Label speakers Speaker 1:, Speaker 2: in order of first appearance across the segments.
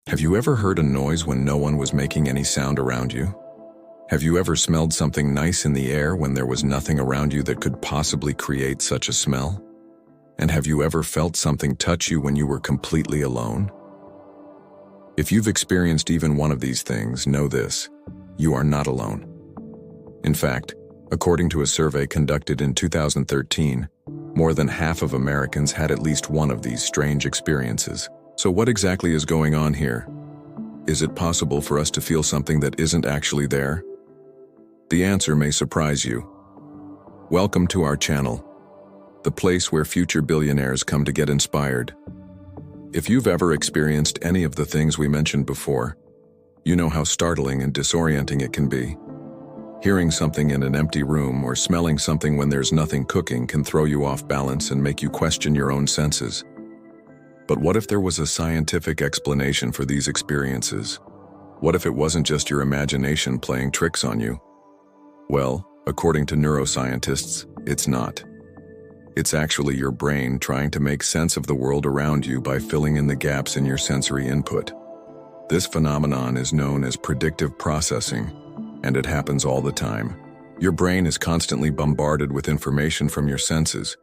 Speaker 1: Have you ever heard a noise when no one was making any sound around you? Have you ever smelled something nice in the air when there was nothing around you that could possibly create such a smell? And have you ever felt something touch you when you were completely alone? If you've experienced even one of these things, know this: you are not alone. In fact, according to a survey conducted in 2013, more than half of Americans had at least one of these strange experiences. So what exactly is going on here? Is it possible for us to feel something that isn't actually there? The answer may surprise you. Welcome to our channel, the place where future billionaires come to get inspired. If you've ever experienced any of the things we mentioned before, you know how startling and disorienting it can be. Hearing something in an empty room or smelling something when there's nothing cooking can throw you off balance and make you question your own senses. But what if there was a scientific explanation for these experiences? What if it wasn't just your imagination playing tricks on you? Well, according to neuroscientists, it's not. It's actually your brain trying to make sense of the world around you by filling in the gaps in your sensory input. This phenomenon is known as predictive processing, and it happens all the time. Your brain is constantly bombarded with information from your senses,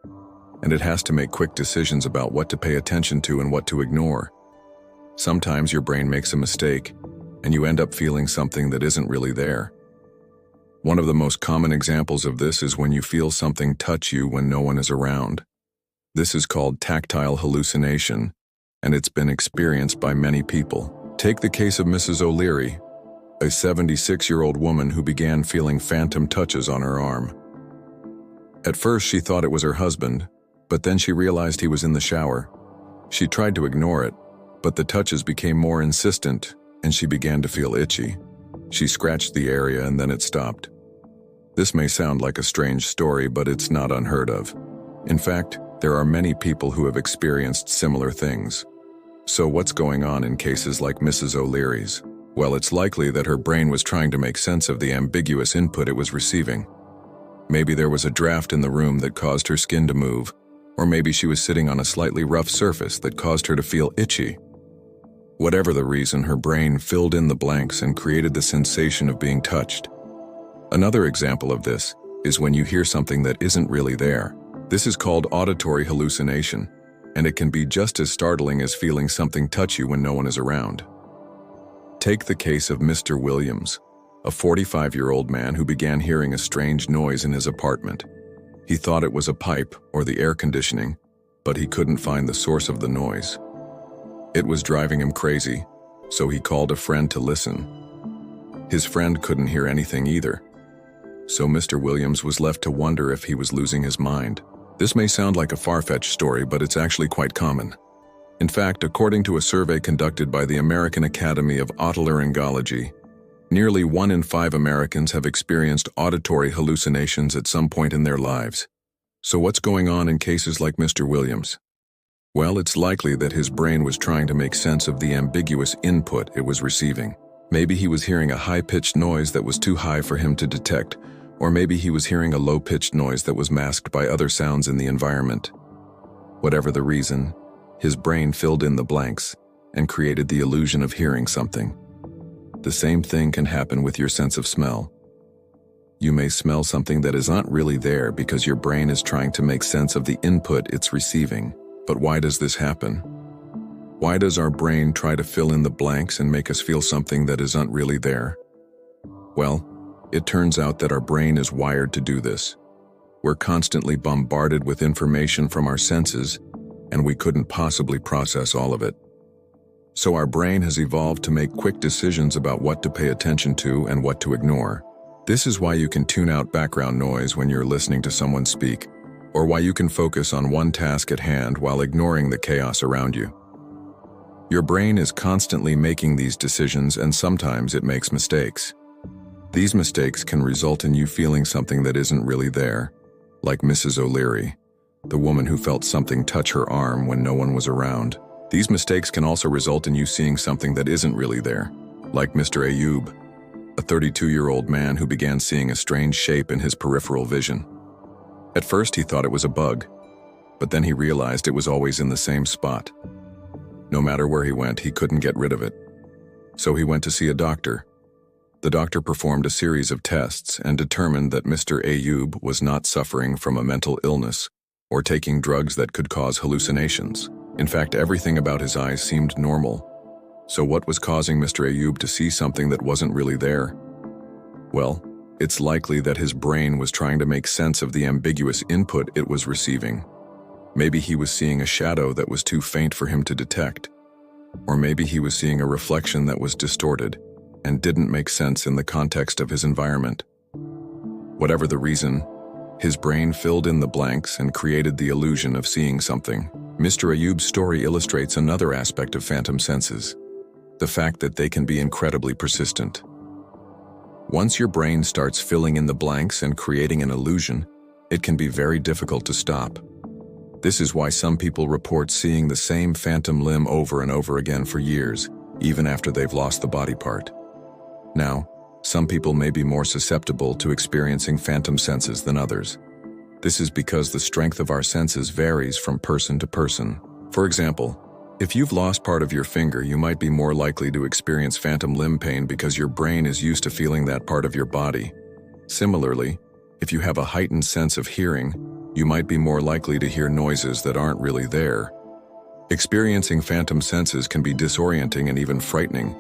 Speaker 1: and it has to make quick decisions about what to pay attention to and what to ignore. Sometimes your brain makes a mistake, and you end up feeling something that isn't really there. One of the most common examples of this is when you feel something touch you when no one is around. This is called tactile hallucination, and it's been experienced by many people. Take the case of Mrs. O'Leary, a 76-year-old woman who began feeling phantom touches on her arm. At first, she thought it was her husband, but then she realized he was in the shower. She tried to ignore it, but the touches became more insistent, and she began to feel itchy. She scratched the area and then it stopped. This may sound like a strange story, but it's not unheard of. In fact, there are many people who have experienced similar things. So what's going on in cases like Mrs. O'Leary's? Well, it's likely that her brain was trying to make sense of the ambiguous input it was receiving. Maybe there was a draft in the room that caused her skin to move, or maybe she was sitting on a slightly rough surface that caused her to feel itchy. Whatever the reason, her brain filled in the blanks and created the sensation of being touched. Another example of this is when you hear something that isn't really there. This is called auditory hallucination, and it can be just as startling as feeling something touch you when no one is around. Take the case of Mr. Williams, a 45-year-old man who began hearing a strange noise in his apartment. He thought it was a pipe or the air conditioning, but he couldn't find the source of the noise. It was driving him crazy, so he called a friend to listen. His friend couldn't hear anything either, so Mr. Williams was left to wonder if he was losing his mind. This may sound like a far-fetched story, but it's actually quite common. In fact, according to a survey conducted by the American Academy of Otolaryngology, nearly 1 in 5 Americans have experienced auditory hallucinations at some point in their lives. So what's going on in cases like Mr. Williams? Well, it's likely that his brain was trying to make sense of the ambiguous input it was receiving. Maybe he was hearing a high-pitched noise that was too high for him to detect, or maybe he was hearing a low-pitched noise that was masked by other sounds in the environment. Whatever the reason, his brain filled in the blanks and created the illusion of hearing something. The same thing can happen with your sense of smell. You may smell something that is not really there because your brain is trying to make sense of the input it's receiving. But why does this happen? Why does our brain try to fill in the blanks and make us feel something that is not really there? Well, it turns out that our brain is wired to do this. We're constantly bombarded with information from our senses, and we couldn't possibly process all of it. So our brain has evolved to make quick decisions about what to pay attention to and what to ignore. This is why you can tune out background noise when you're listening to someone speak, or why you can focus on one task at hand while ignoring the chaos around you. Your brain is constantly making these decisions, and sometimes it makes mistakes. These mistakes can result in you feeling something that isn't really there, like Mrs. O'Leary, the woman who felt something touch her arm when no one was around. These mistakes can also result in you seeing something that isn't really there, like Mr. Ayub, a 32-year-old man who began seeing a strange shape in his peripheral vision. At first he thought it was a bug, but then he realized it was always in the same spot. No matter where he went, he couldn't get rid of it. So he went to see a doctor. The doctor performed a series of tests and determined that Mr. Ayub was not suffering from a mental illness or taking drugs that could cause hallucinations. In fact, everything about his eyes seemed normal. So what was causing Mr. Ayub to see something that wasn't really there? Well, it's likely that his brain was trying to make sense of the ambiguous input it was receiving. Maybe he was seeing a shadow that was too faint for him to detect. Or maybe he was seeing a reflection that was distorted and didn't make sense in the context of his environment. Whatever the reason, his brain filled in the blanks and created the illusion of seeing something. Mr. Ayub's story illustrates another aspect of phantom senses, the fact that they can be incredibly persistent. Once your brain starts filling in the blanks and creating an illusion, it can be very difficult to stop. This is why some people report seeing the same phantom limb over and over again for years, even after they've lost the body part. Now, some people may be more susceptible to experiencing phantom senses than others. This is because the strength of our senses varies from person to person. For example, if you've lost part of your finger, you might be more likely to experience phantom limb pain because your brain is used to feeling that part of your body. Similarly, if you have a heightened sense of hearing, you might be more likely to hear noises that aren't really there. Experiencing phantom senses can be disorienting and even frightening,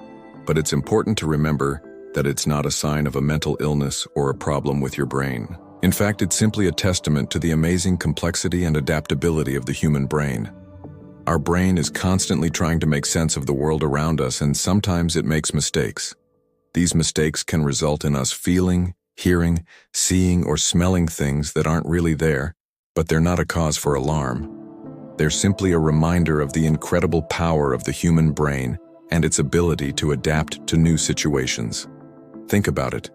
Speaker 1: but it's important to remember that it's not a sign of a mental illness or a problem with your brain. In fact, it's simply a testament to the amazing complexity and adaptability of the human brain. Our brain is constantly trying to make sense of the world around us, and sometimes it makes mistakes. These mistakes can result in us feeling, hearing, seeing, or smelling things that aren't really there, but they're not a cause for alarm. They're simply a reminder of the incredible power of the human brain and its ability to adapt to new situations. Think about it.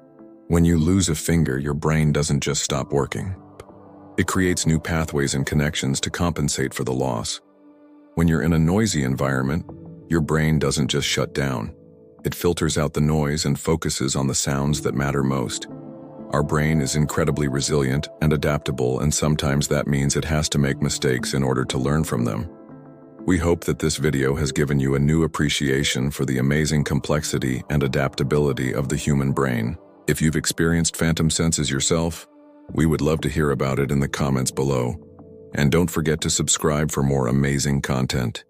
Speaker 1: When you lose a finger, your brain doesn't just stop working. It creates new pathways and connections to compensate for the loss. When you're in a noisy environment, your brain doesn't just shut down. It filters out the noise and focuses on the sounds that matter most. Our brain is incredibly resilient and adaptable, and sometimes that means it has to make mistakes in order to learn from them. We hope that this video has given you a new appreciation for the amazing complexity and adaptability of the human brain. If you've experienced phantom senses yourself, we would love to hear about it in the comments below. And don't forget to subscribe for more amazing content.